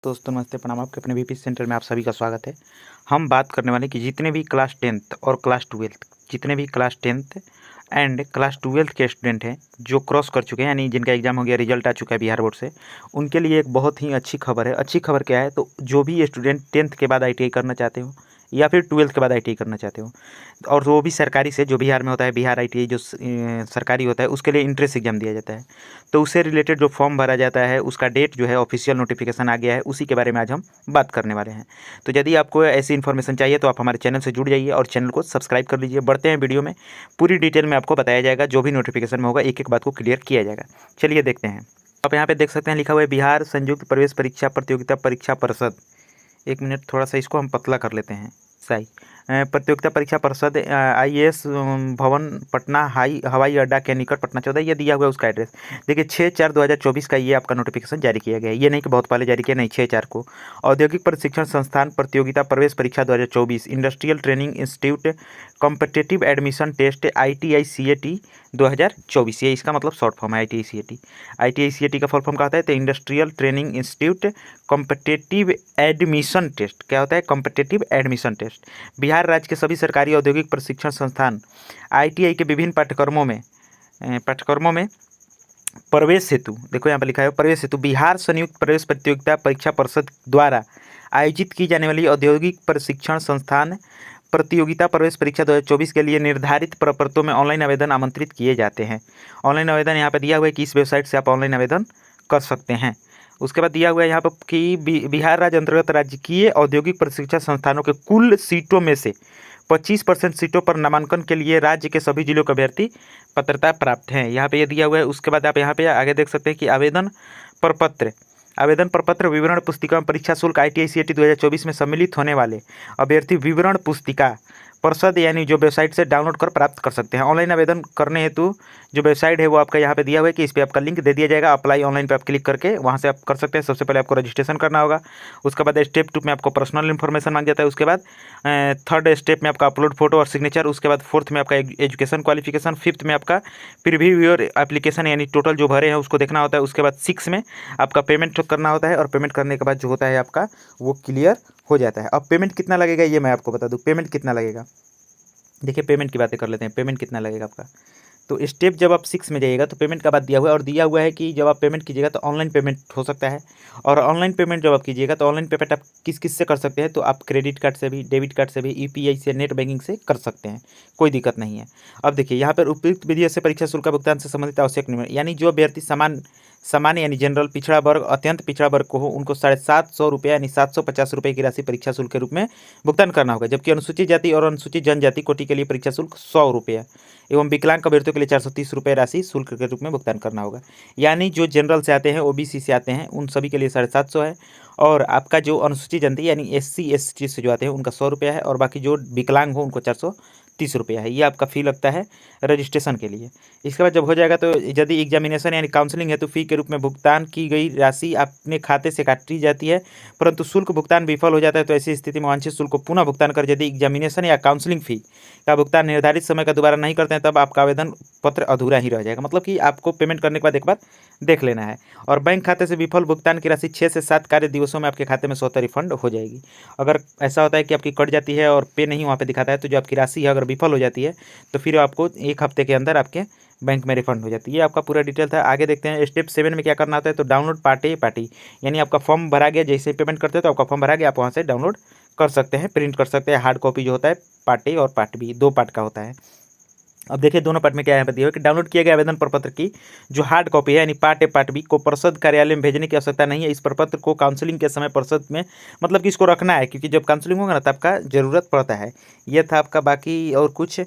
दोस्तों नमस्ते प्रणाम। आपके अपने वीपी सेंटर में आप सभी का स्वागत है। हम बात करने वाले कि जितने भी क्लास 10th और क्लास 12th जितने भी class 10th and class 12th के स्टूडेंट हैं जो क्रॉस कर चुके हैं, यानी जिनका एग्ज़ाम हो गया, रिजल्ट आ चुका है बिहार बोर्ड से, उनके लिए एक बहुत ही अच्छी खबर है। अच्छी खबर क्या है? तो जो भी स्टूडेंट 10th के बाद ITI करना चाहते हो या फिर 12th के बाद ITI करना चाहते हो, और वो भी सरकारी से, जो बिहार में होता है, बिहार ITI जो सरकारी होता है, उसके लिए इंट्रेंस एग्जाम दिया जाता है। तो उससे रिलेटेड जो फॉर्म भरा जाता है उसका डेट जो है ऑफिशियल नोटिफिकेशन आ गया है, उसी के बारे में आज हम बात करने वाले हैं। तो यदि आपको ऐसी इन्फॉर्मेशन चाहिए तो आप हमारे चैनल से जुड़ जाइए और चैनल को सब्सक्राइब कर लीजिए। बढ़ते हैं वीडियो में, पूरी डिटेल में आपको बताया जाएगा, जो भी नोटिफिकेशन में होगा एक एक बात को क्लियर किया जाएगा। चलिए देखते हैं। आप यहाँ पे देख सकते हैं लिखा हुआ है बिहार संयुक्त प्रवेश परीक्षा प्रतियोगिता परीक्षा परिषद। एक मिनट, थोड़ा सा इसको हम पतला कर लेते हैं। सही। प्रतियोगिता परीक्षा परिषद IAS भवन पटना हवाई अड्डा के निकट पटना 14, ये दिया हुआ है उसका एड्रेस। देखिए 6/4/2024 का ये आपका नोटिफिकेशन जारी किया गया है। ये नहीं कि बहुत पहले जारी किया, नहीं, 6/4 को। औद्योगिक प्रशिक्षण संस्थान प्रतियोगिता प्रवेश परीक्षा 2024, industrial training institute competitive admission test ITI CAT 2024, ये इसका मतलब शॉर्ट फॉर्म है ITI CAT। ITI CAT का फुल फॉर्म क्या होता है? तो industrial training institute competitive admission test. क्या होता है? Competitive admission test. बिहार राज्य के सभी सरकारी औद्योगिक प्रशिक्षण संस्थान ITI के विभिन्न पाठ्यक्रमों में प्रवेश हेतु, देखो यहाँ पर लिखा है प्रवेश हेतु बिहार संयुक्त प्रवेश प्रतियोगिता परीक्षा परिषद द्वारा आयोजित की जाने वाली औद्योगिक प्रशिक्षण संस्थान प्रतियोगिता प्रवेश परीक्षा 2024 के लिए निर्धारित प्रपत्रों में ऑनलाइन आवेदन आमंत्रित किए जाते हैं। ऑनलाइन आवेदन यहाँ पर दिया हुआ है कि इस वेबसाइट से आप ऑनलाइन आवेदन कर सकते हैं। उसके बाद दिया हुआ है यहाँ पर कि बिहार राज्य अंतर्गत राजकीय औद्योगिक प्रशिक्षण संस्थानों के कुल सीटों में से 25% सीटों पर नामांकन के लिए राज्य के सभी जिलों के अभ्यर्थी पात्रता प्राप्त हैं। यहाँ पे ये दिया हुआ है। उसके बाद आप यहाँ पे आगे देख सकते हैं कि आवेदन प्रपत्र विवरण पुस्तिका में परीक्षा शुल्क ITI CAT 2024 में सम्मिलित होने वाले अभ्यर्थी विवरण पुस्तिका परिषद यानी जो वेबसाइट से डाउनलोड कर प्राप्त कर सकते हैं। ऑनलाइन आवेदन करने हेतु जो वेबसाइट है वो आपका यहाँ पे दिया हुआ है कि इस पर आपका लिंक दे दिया जाएगा। अप्लाई ऑनलाइन पे आप क्लिक करके वहाँ से आप कर सकते हैं। सबसे पहले आपको रजिस्ट्रेशन करना होगा। उसके बाद स्टेप 2 में आपको पर्सनल इन्फॉर्मेशन मांग जाता है। उसके बाद थर्ड स्टेप में आपका अपलोड फोटो और सिग्नेचर। उसके बाद फोर्थ में आपका एजुकेशन क्वालिफिकेशन। फिफ्थ में आपका प्रीव्यू योर एप्लीकेशन, यानी टोटल जो भरे हैं उसको देखना होता है। उसके बाद 6 में आपका पेमेंट करना होता है, और पेमेंट करने के बाद जो होता है आपका वो क्लियर हो जाता है। अब पेमेंट कितना लगेगा ये मैं आपको बता दूँ। पेमेंट कितना लगेगा, देखिए पेमेंट की बातें कर लेते हैं। पेमेंट कितना लगेगा आपका, तो स्टेप जब आप 6 में जाइएगा तो पेमेंट का बात दिया हुआ है, और दिया हुआ है कि जब आप पेमेंट कीजिएगा तो ऑनलाइन पेमेंट हो सकता है। और ऑनलाइन पेमेंट जब आप कीजिएगा तो ऑनलाइन पेमेंट आप किस से कर सकते हैं? तो आप क्रेडिट कार्ड से भी, डेबिट कार्ड से भी, UPI से, नेट बैंकिंग से कर सकते हैं, कोई दिक्कत नहीं है। अब देखिए यहाँ पर उपयुक्त विधि से परीक्षा शुल्क का भुगतान से संबंधित आवश्यक नियम, यानी जो अभ्यर्थी सामान्य यानी जनरल, पिछड़ा वर्ग, अत्यंत पिछड़ा वर्ग को हो, उनको 750 रुपये यानी 750 रुपये की राशि परीक्षा शुल्क के रूप में भुगतान करना होगा। जबकि अनुसूचित जाति और अनुसूचित जनजाति कोटि के लिए परीक्षा शुल्क 100 रुपये एवं विकलांग अभ्यर्थियों के लिए 430 रुपये राशि शुल्क के रूप में भुगतान करना होगा। यानी जो जनरल से आते हैं, OBC से आते हैं, उन सभी के लिए 750 है। और आपका जो अनुसूचित जनजाति यानी SC ST से जो आते हैं उनका 100 रुपया है, और बाकी जो विकलांग हो उनको 430 रुपया है। ये आपका फ़ी लगता है रजिस्ट्रेशन के लिए। इसके बाद जब हो जाएगा तो यदि एग्जामिनेशन यानी काउंसलिंग है तो फ़ी के रूप में भुगतान की गई राशि अपने खाते से काटी जाती है, परंतु शुल्क भुगतान विफल हो जाता है तो ऐसी स्थिति में वांछित शुल्क को पुनः भुगतान कर यदि एग्जामिनेशन या काउंसलिंग फ़ी का भुगतान निर्धारित समय का दोबारा नहीं करते हैं तब आपका आवेदन पत्र अधूरा ही रह जाएगा। मतलब कि आपको पेमेंट करने के बाद एक बार देख लेना है। और बैंक खाते से विफल भुगतान की राशि 6 से 7 कार्य दिवसों में आपके खाते में स्वतः रिफंड हो जाएगी। अगर ऐसा होता है कि आपकी कट जाती है और पे नहीं वहाँ पे दिखाता है, तो जो आपकी राशि है अगर विफल हो जाती है तो फिर आपको 1 हफ्ते के अंदर आपके बैंक में रिफंड हो जाती है। ये आपका पूरा डिटेल था। आगे देखते हैं स्टेप 7 में क्या करना होता है। तो डाउनलोड पार्टी यानी आपका फॉर्म भरा गया, जैसे पेमेंट करते हैं तो आपका फॉर्म भरा गया, आप वहाँ से डाउनलोड कर सकते हैं, प्रिंट कर सकते हैं। हार्ड कॉपी जो होता है पार्ट A और पार्ट B 2 पार्ट का होता है। अब देखिए दोनों पार्ट में क्या है बताइए कि डाउनलोड किए गए आवेदन प्रपत्र की जो हार्ड कॉपी है यानी पार्ट A पार्ट B को परिषद कार्यालय में भेजने की आवश्यकता नहीं है। इस प्रपत्र को काउंसलिंग के समय परिषद में, मतलब कि इसको रखना है, क्योंकि जब काउंसलिंग होगा ना तब आपका ज़रूरत पड़ता है। ये था आपका। बाकी और कुछ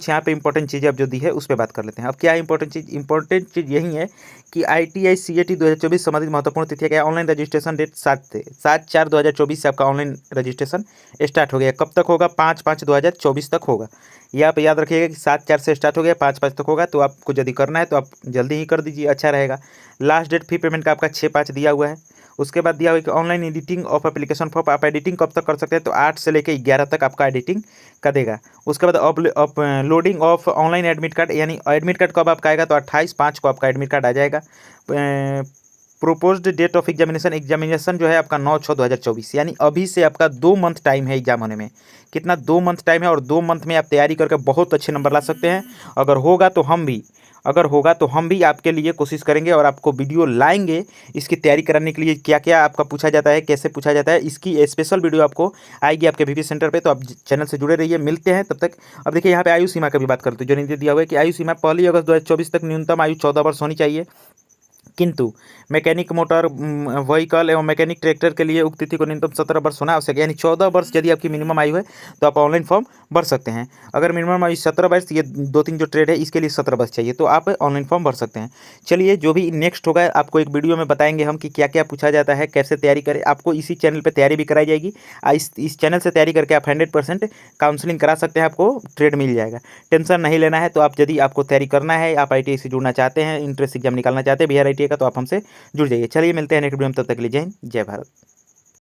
यहाँ पे इंपॉर्टेंट चीज़ें अब जो दी है उस पर बात कर लेते हैं। अब क्या है इंपॉर्टेंट चीज़ यही है कि ITI CAT 2024 संबंधित महत्वपूर्ण तिथि क्या है। ऑनलाइन रजिस्ट्रेशन डेट 7/4/2024 से आपका ऑनलाइन रजिस्ट्रेशन स्टार्ट हो गया। कब तक होगा? 5/5/2024 तक होगा। ये आप याद रखिएगा कि 7/4 से स्टार्ट हो गया, 5/5 तक होगा। तो आपको यदि करना है तो आप जल्दी ही कर दीजिए, अच्छा रहेगा। लास्ट डेट फी पेमेंट का आपका 6/5 दिया हुआ है। उसके बाद दिया हुआ है कि online editing of application form, आप एडिटिंग कब तक कर सकते हैं? तो 8 से लेकर 11 तक आपका एडिटिंग का देगा। उसके बाद uploading of online admit card, यानी एडमिट कार्ड कब आपका आएगा? तो 28/5 को आपका एडमिट कार्ड आ जाएगा। प्रोपोज्ड डेट ऑफ एग्जामिनेशन जो है आपका 9/6/2024, यानी अभी से आपका 2 मंथ टाइम है एग्जाम होने में। कितना 2 मंथ टाइम है, और 2 मंथ में आप तैयारी करके बहुत अच्छे नंबर ला सकते हैं। अगर होगा तो हम भी आपके लिए कोशिश करेंगे और आपको वीडियो लाएंगे इसकी तैयारी कराने के लिए। क्या क्या आपका पूछा जाता है, कैसे पूछा जाता है, इसकी स्पेशल वीडियो आपको आएगी आपके वीपी सेंटर पे। तो आप चैनल से जुड़े रहिए, मिलते हैं तब तक। अब देखिए यहाँ पे आयु सीमा का भी बात करते हैं, जो नीचे दिया हुआ है कि आयु सीमा 1 अगस्त 2024 तक न्यूनतम आयु 14 वर्ष होनी चाहिए, किंतु मैकेनिक मोटर व्हीकल एवं मैकेनिक ट्रैक्टर के लिए उक्त तिथि को न्यूनतम 17 वर्ष होना आवश्यक है। यानी 14 वर्ष यदि आपकी मिनिमम आयु है तो आप ऑनलाइन फॉर्म भर सकते हैं। अगर मिनिमम आयु 17 वर्ष, ये 2-3 जो ट्रेड है इसके लिए 17 वर्ष चाहिए, तो आप ऑनलाइन फॉर्म भर सकते हैं। चलिए, जो भी नेक्स्ट होगा आपको एक वीडियो में बताएंगे हम कि क्या क्या पूछा जाता है, कैसे तैयारी करें। आपको इसी चैनल पर तैयारी भी कराई जाएगी। इस चैनल से तैयारी करके आप 100% काउंसलिंग करा सकते हैं, आपको ट्रेड मिल जाएगा। टेंशन नहीं लेना है। तो आप यदि आपको तैयारी करना है, आप ITI से जुड़ना चाहते हैं, इंट्रेंस एग्जाम निकालना चाहते हैं बिहार ITI का, तो आप हमसे जुड़ जाइए। चलिए, मिलते हैं नेक्स्ट वीडियो में, तब तक के लिए जय हिंद, जय भारत।